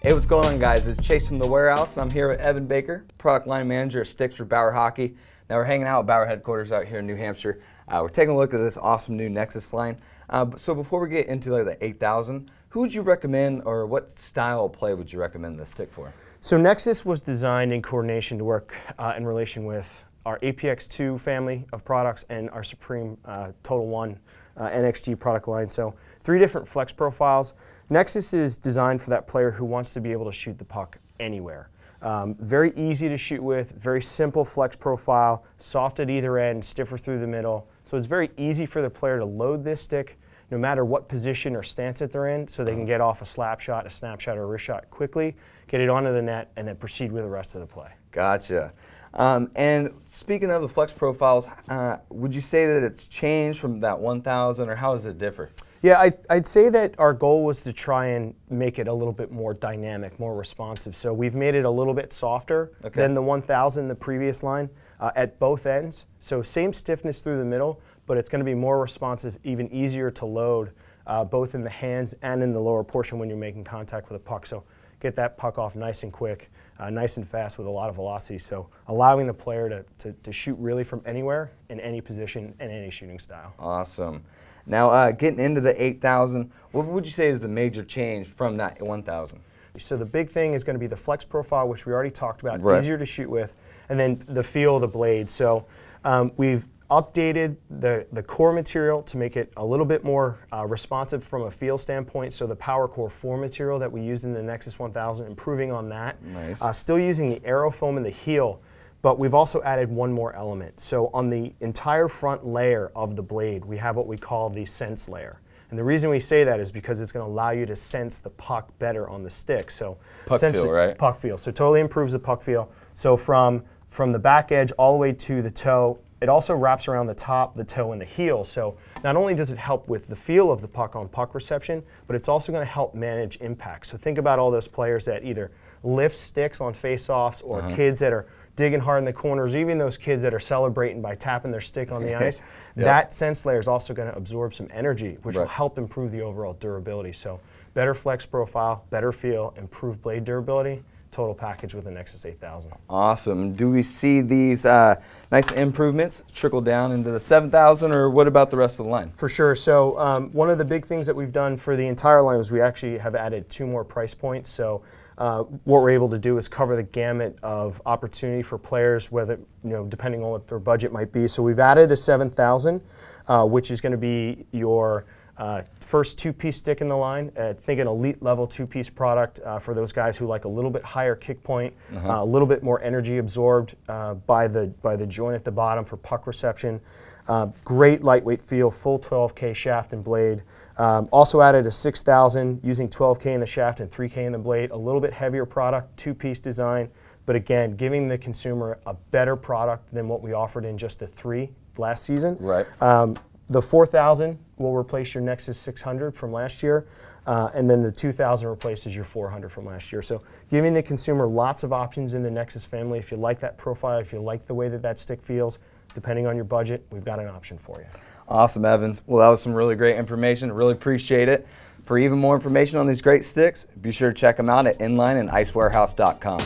Hey, what's going on, guys? It's Chase from the Warehouse, and I'm here with Evan Baker, product line manager of sticks for Bauer Hockey. Now we're hanging out at Bauer headquarters out here in New Hampshire. We're taking a look at this awesome new Nexus line. So before we get into the 8000, who would you recommend, or what style of play would you recommend this stick for? So Nexus was designed in coordination to work in relation with our APX2 family of products and our Supreme Total One NXG product line. So 3 different flex profiles. Nexus is designed for that player who wants to be able to shoot the puck anywhere. Very easy to shoot with, very simple flex profile, soft at either end, stiffer through the middle. So it's very easy for the player to load this stick no matter what position or stance that they're in, so they can get off a slap shot, a snap shot, or a wrist shot quickly, get it onto the net, and then proceed with the rest of the play. Gotcha. And speaking of the flex profiles, would you say that it's changed from that 1000, or how does it differ? Yeah, I'd say that our goal was to try and make it a little bit more dynamic, more responsive. So we've made it a little bit softer than the 1000, the previous line, at both ends. So same stiffness through the middle, but it's going to be more responsive, even easier to load, both in the hands and in the lower portion when you're making contact with a puck. So get that puck off nice and quick, nice and fast with a lot of velocity. So allowing the player to shoot really from anywhere, in any position, and any shooting style. Awesome. Now, getting into the 8000, what would you say is the major change from that 1000? So the big thing is going to be the flex profile, which we already talked about, easier to shoot with, and then the feel of the blade. So we've updated the core material to make it a little bit more responsive from a feel standpoint. So the Power Core 4 material that we used in the Nexus 1000, improving on that. Nice. Still using the aerofoam in the heel, but we've also added one more element. So on the entire front layer of the blade, we have what we call the sense layer. And the reason we say that is because it's going to allow you to sense the puck better on the stick. So puck feel, right? Puck feel. So totally improves the puck feel. So from the back edge all the way to the toe, it also wraps around the top, the toe, and the heel. So not only does it help with the feel of the puck on puck reception, but it's also going to help manage impact. So think about all those players that either lift sticks on face-offs, or kids that are digging hard in the corners, even those kids that are celebrating by tapping their stick on the ice. That sense layer is also going to absorb some energy, which will help improve the overall durability. So better flex profile, better feel, improved blade durability, total package with the Nexus 8000. Awesome. Do we see these nice improvements trickle down into the 7000, or what about the rest of the line? For sure. So one of the big things that we've done for the entire line is we actually have added 2 more price points. So what we're able to do is cover the gamut of opportunity for players, whether, depending on what their budget might be. So we've added a 7000, which is going to be your first 2-piece stick in the line. Think an elite level 2-piece product for those guys who like a little bit higher kick point, a little bit more energy absorbed by the joint at the bottom for puck reception. Great lightweight feel, full 12K shaft and blade. Also added a 6000 using 12K in the shaft and 3K in the blade. A little bit heavier product, 2-piece design, but again, giving the consumer a better product than what we offered in just the 3 last season. Right. The 4000 will replace your Nexus 600 from last year, and then the 2000 replaces your 400 from last year. So giving the consumer lots of options in the Nexus family. If you like that profile, if you like the way that stick feels, depending on your budget, we've got an option for you. Awesome, Evans. Well, that was some really great information. Really appreciate it. For even more information on these great sticks, be sure to check them out at inlineandicewarehouse.com.